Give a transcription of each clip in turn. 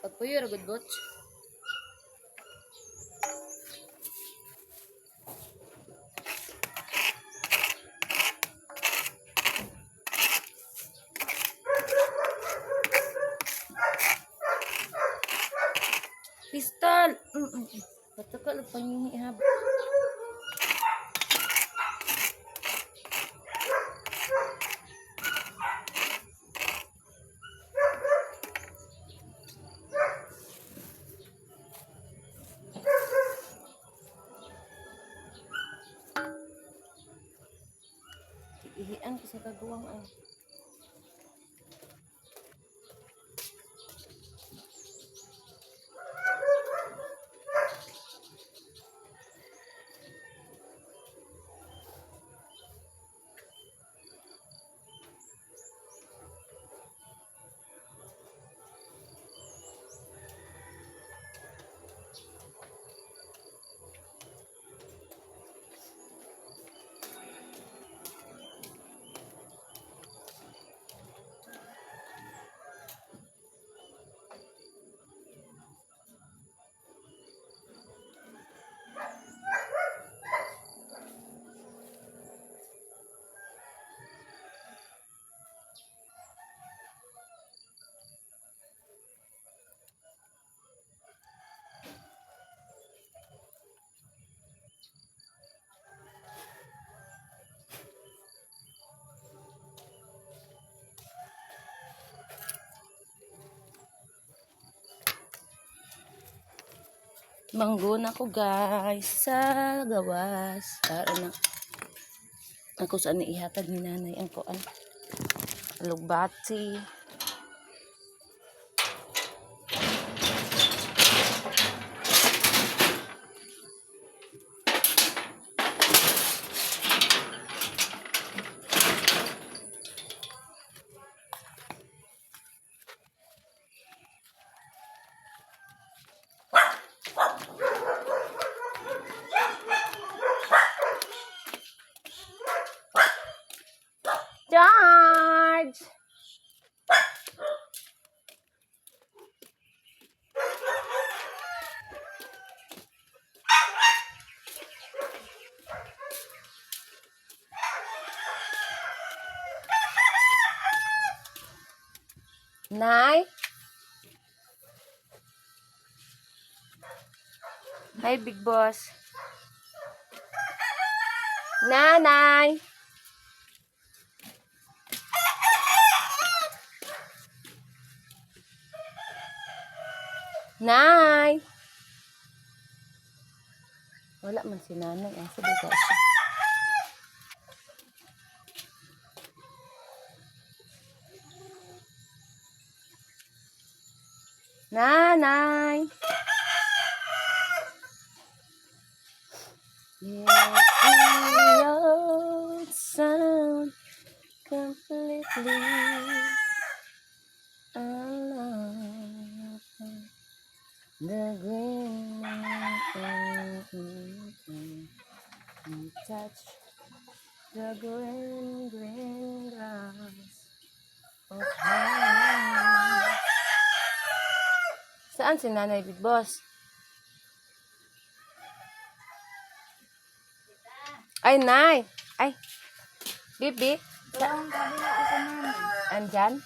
Pagpuyo ra gud bot. Pistol. Patakal og pangingi ha. Ihian ko sa kaguwang ay. Mangguna ko guys sa gawas. Para na ako saan ihatag ni nanay ang kuan. Lugbati. George! Nay? Hi, big boss. Nanay! Nay! Wala man si nanay. Sige guys. Nanay! Yes, the old sound completely alone. The green touch the green grass of home. Saan si Nanay Big Boss? Ay, Nay! Ay! Bibi! Andyan?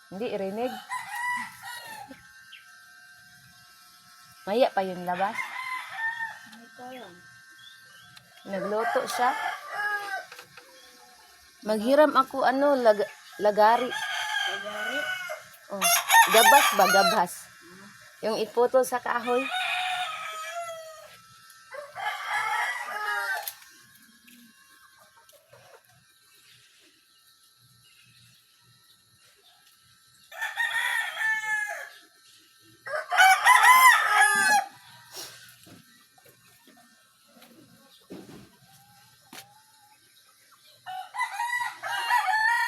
Hindi, irinig. Maya pa yun labas. Nagluto siya. Maghiram ako, lagari. Lagari? Oh, gabas ba? Gabas. Yung iputol sa kahoy.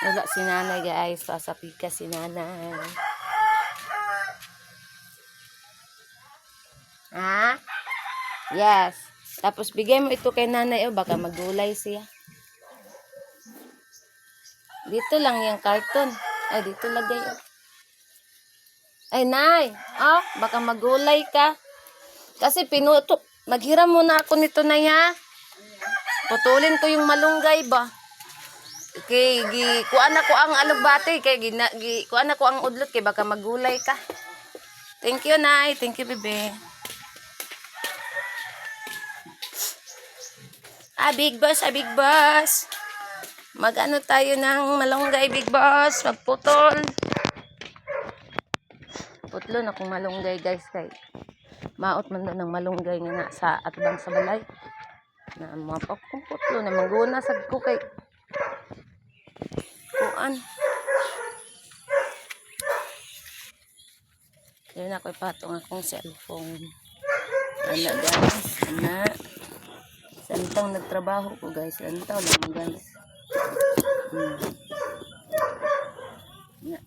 Wala si nanay guys. Sasapi ka si nanay. Ha? Yes. Tapos bigay mo ito kay nanay. Baka magulay siya. Dito lang yung carton. Ay, dito lagay. Ay, nay. Oh, baka magulay ka. Kasi maghiram muna ako nito na ya. Putulin ko yung malunggay ba. Okay, kuan ako ang alugbati kay kuan ako ang udlot kay baka magulay ka. Thank you, nay. Thank you, bebe. Big boss, big boss. Mag-ano tayo ng malunggay, big boss. Magputol. Putlo na kung malunggay, guys. Kay maot man doon ng malunggay nga na sa atbang sa balay. Na mapok kung putlo na maguna sa ko kay kuan. Yun ako ipatong akong cellphone. Ana guys, ana. Santang nagtrabaho ko guys. Santaw lang guys. Na.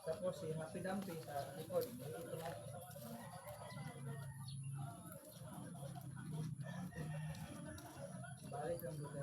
Tapos si Happy Dumpy sa likod. Balik lang dito.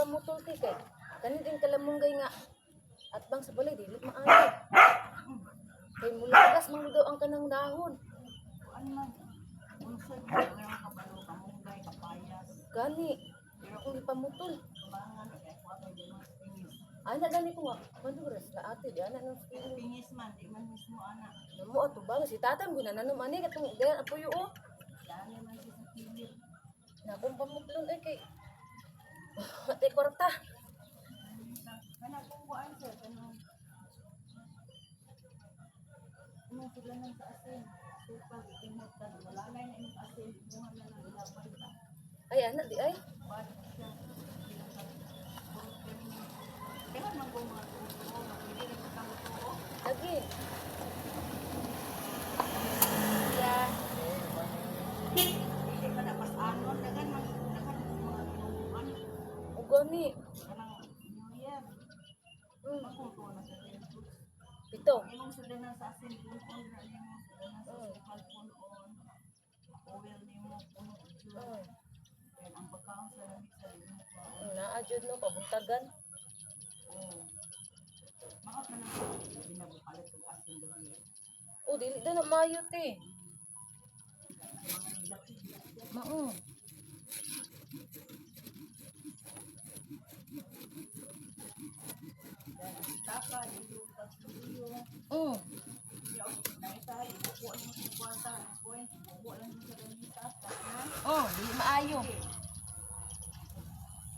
pamutol ti kay. Kani din kalamunggay nga at bang sa balay dili maayo. Kay mulagas man daw ang kanang dahon. Ano man? Unsod ko ang kabalo kamunggay kapayas. Gani. Kung ipamutol. Kumangan kay ko atay di mas pingis. Ana gani ko nga. Maduras la ate di ana nang spinning. Pingis man di man mismo ana. Namo ato ba si tatay mo nananam ani katong ganyan apuyo o. Dani man siya sa pilit. Na kung pamutlon ay kay. Ate korta. Kana kung kuan sir kanang ano sila nang sa asin. Supa gitimot ka wala na imong asin mo na lang ilapay ta. Ay ana di ay. Bad siya. Kaya man kung mga tuo, hindi na kita tuo. Lagi. Ya. Hindi pa dapat anon dagan man dagan mga tinuan Ugani. kanang New Year. Makuto na sa Facebook. Pito. Imong sudan na sa asin punon na nimo sudan na sa sukal punon. Oil nimo punon ulo. Then ang pagkaon sa lamig sa limo ko. Naajud no pabuntagan. Oh. Maot na nang binabukalit ang asin gabi. O dili na maayo te. Mao. Taka dito pag studio. Mm. Naita ibuko mo sa kwarta. Point ibuko lang mo sa ganita na. Oh, dili maayo.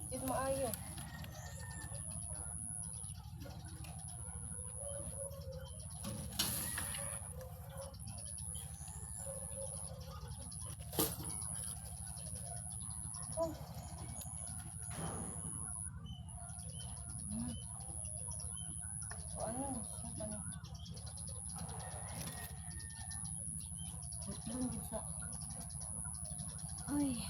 Dili maayo. Oh. Ano? Ano? Butlon din sa... Ay.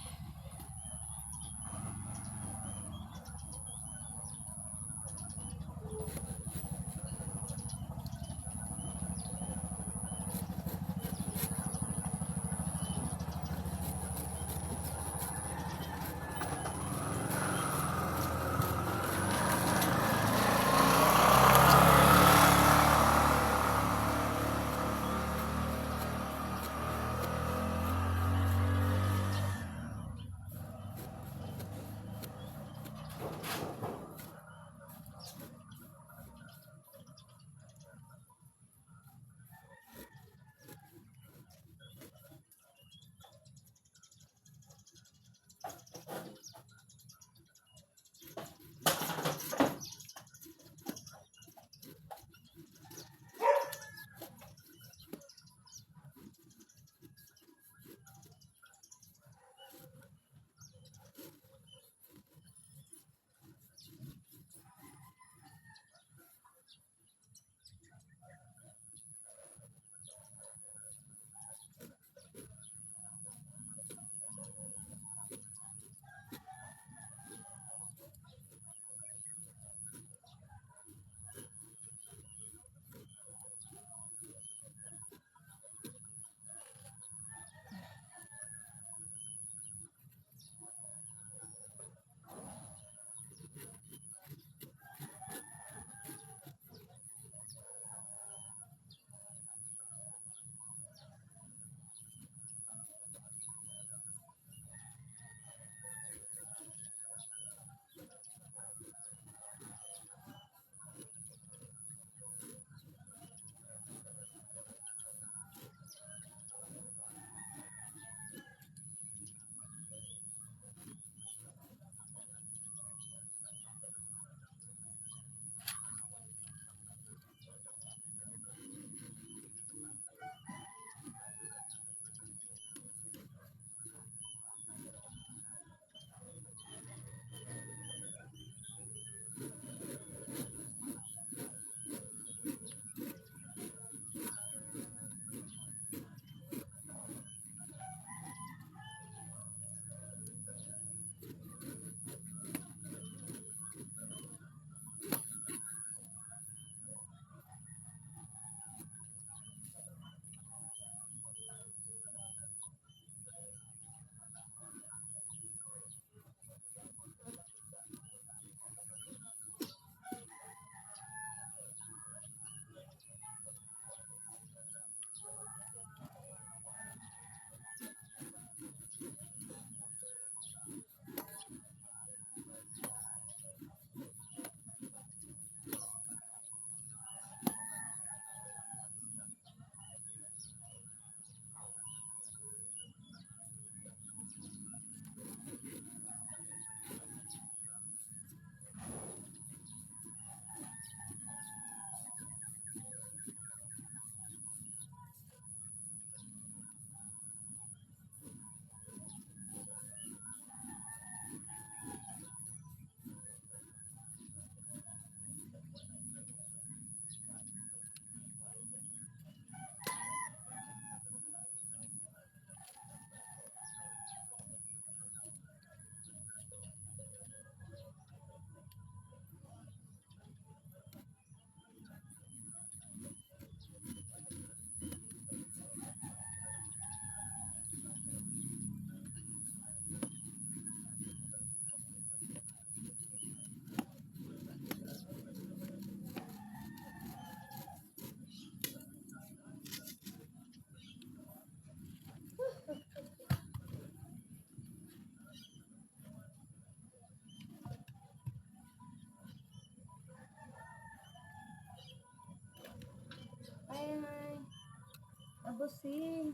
busing.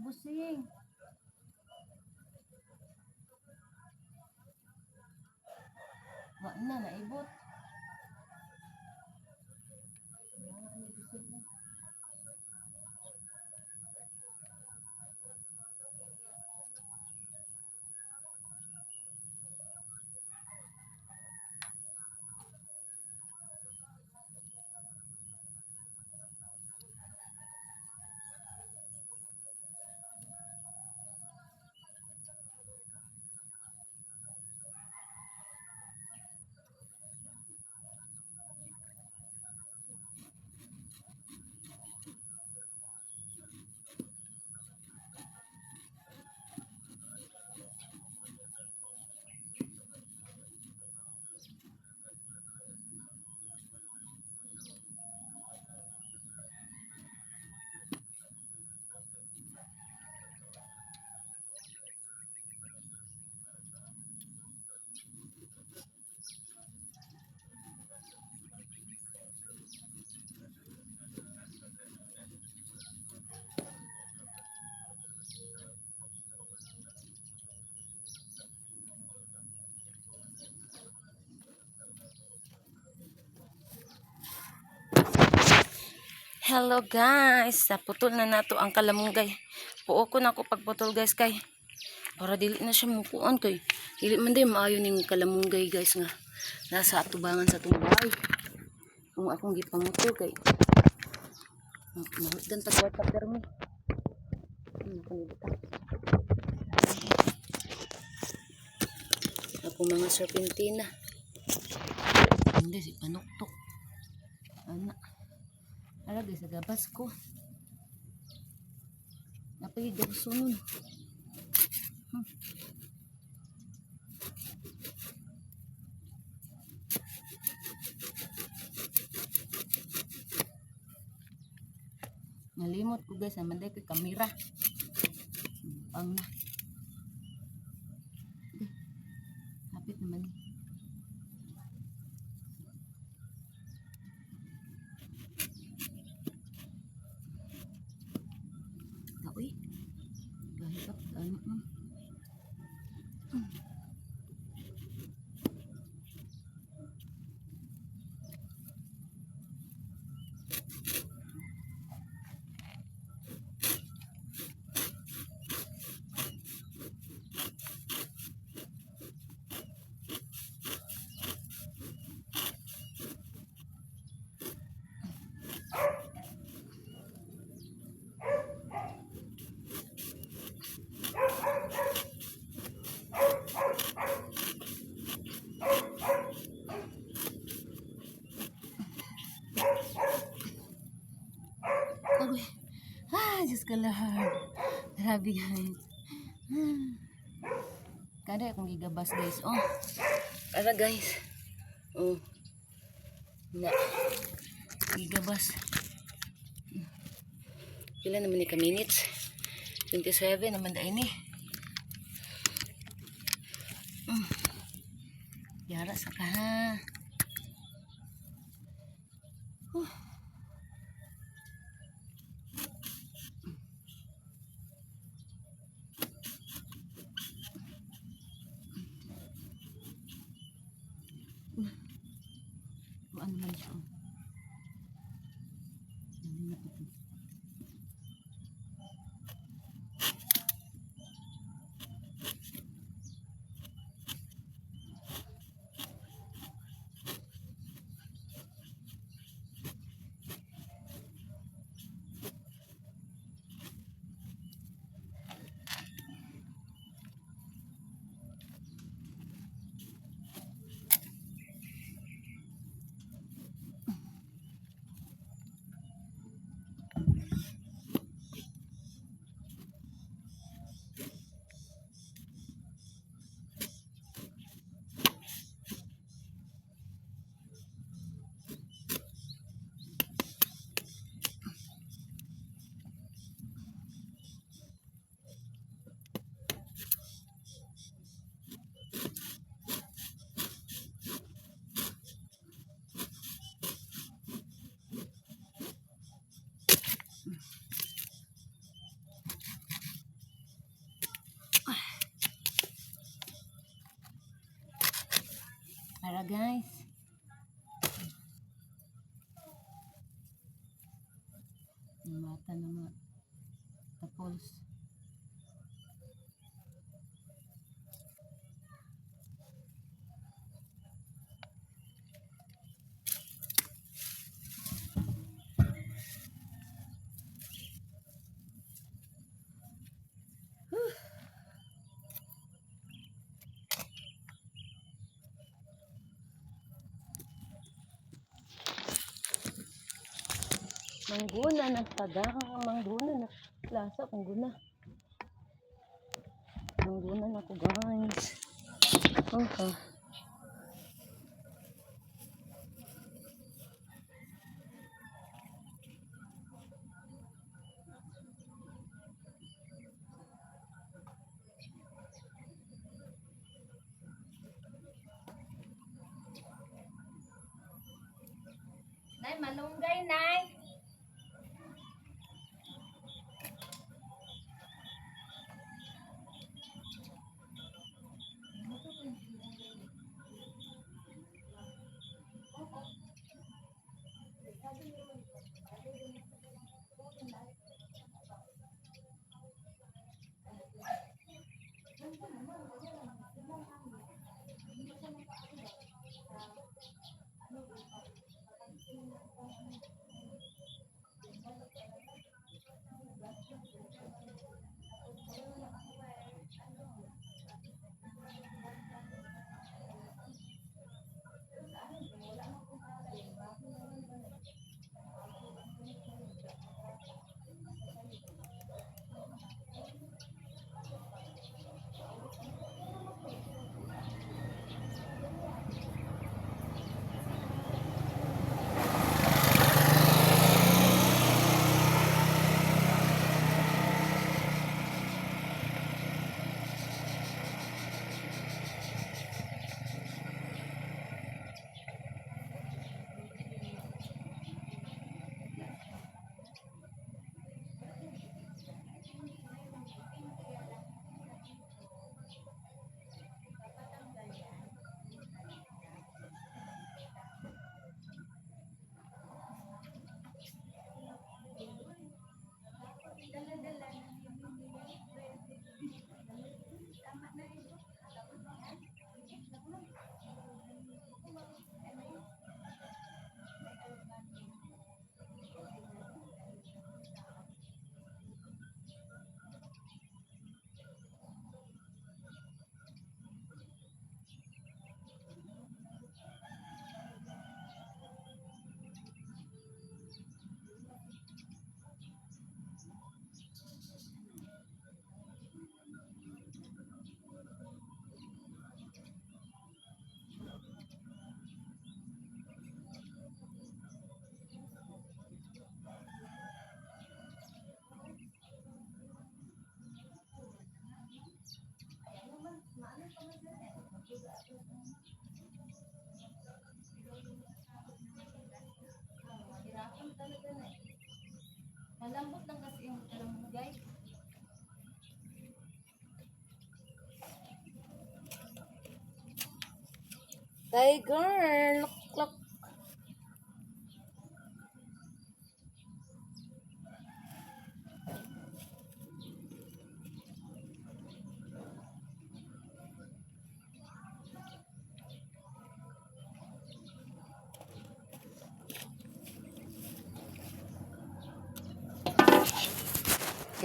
Busing. Wa na naibot. Hello guys, naputol na nato ang kalamunggay. Puo ko na ako pagputol guys kay para dili na siya mukuan kay dili man day maayo ning kalamunggay guys nga nasa atubangan sa tumbay. Kung akong gipamutol kay mahutdan tagwat pa permi. Ako mga serpentina. Hindi si panuktok. Anak. Alagay sa gabas ko. Napahid ako sunod. Nalimot ko guys, naman dahil kay kamera. Pang na. Kapit naman. Uy, gahirap ano. Agoy. Diyos ka lahar. Grabe guys. Kada akong gigabas guys. Oh. Ara guys. Oh. Na. Gigabas. Pila naman ni ka minutes? 27 naman dahil ni. Yara sa ka ha. Ano man siya. guys. Ang mata naman. Tapos. Mangguna ng tagang, mangguna na lasa kung guna. Mangguna na ko guys. Okay. Nay, malunggay, Nay. Malambot lang kasi yung malunggay. Tiger, look, look.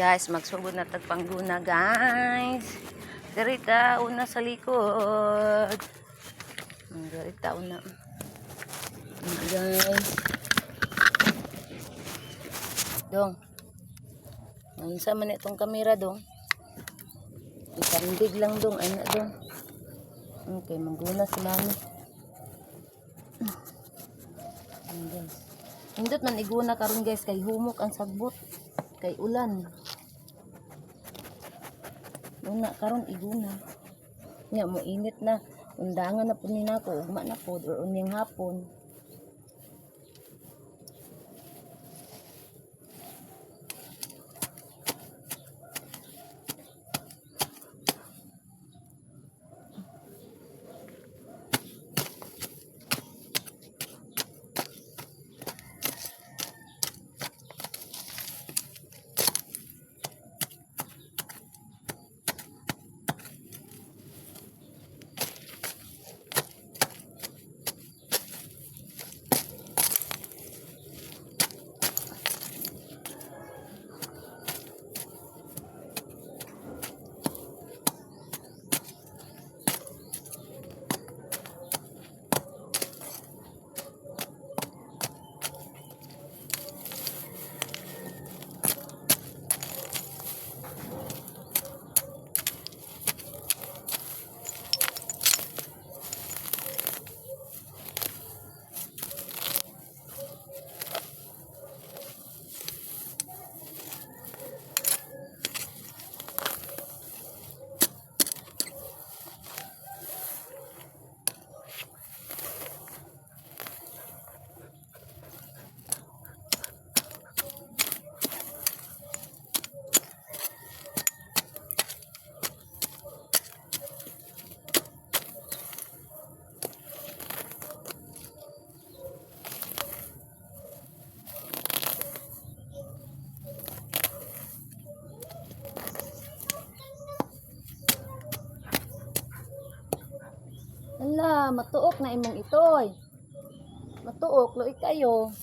Guys, magsugod na tagpangguna, guys. Dirita, una sa likod. Dirita, una. Guys. Dong. Mansa man itong kamera, dong. Ipandig lang, dong. Ano, dong. Okay, mangguna sila. Guys. Hindot man iguna karon guys, kay humok ang sagbot. Kay ulan. Una karon iguna. Nya mo init na. Undangan na po ni nako, ugma na po or unyang hapon. Hala, matuok na imong itoy. Matuok, loy kayo.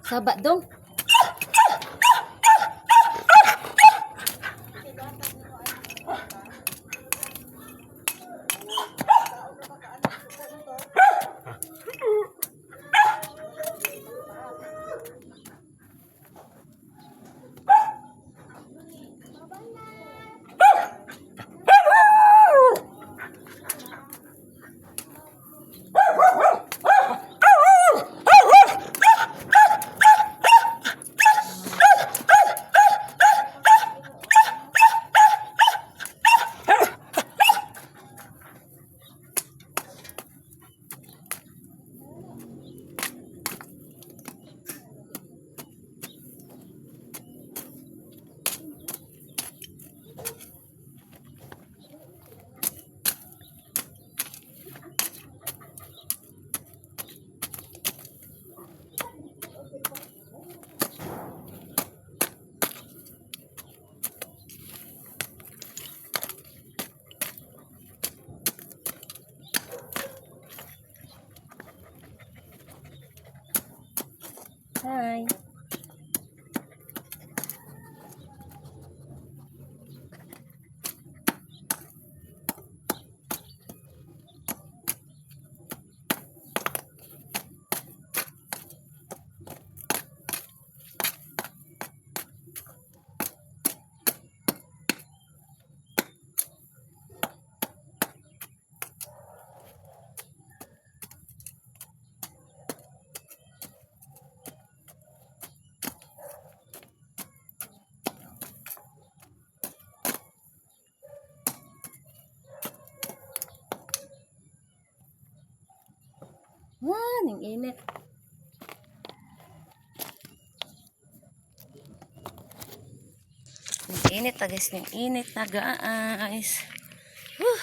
Saba dong. Hi. Ning init. Ning init na guys, ning init na guys. Whew.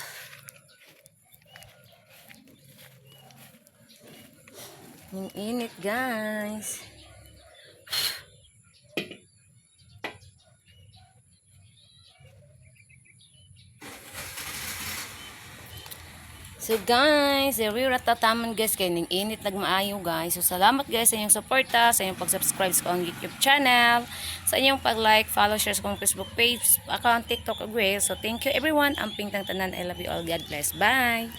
Ning init guys. So guys, tataman guys kay ning init nagmaayo guys. So salamat guys sa inyong suporta, sa inyong pag-subscribe sa akong YouTube channel, sa inyong pag-like, follow, share sa akong Facebook page, account, TikTok, ug Reels. So thank you everyone. Amping tang tanan. I love you all. God bless. Bye.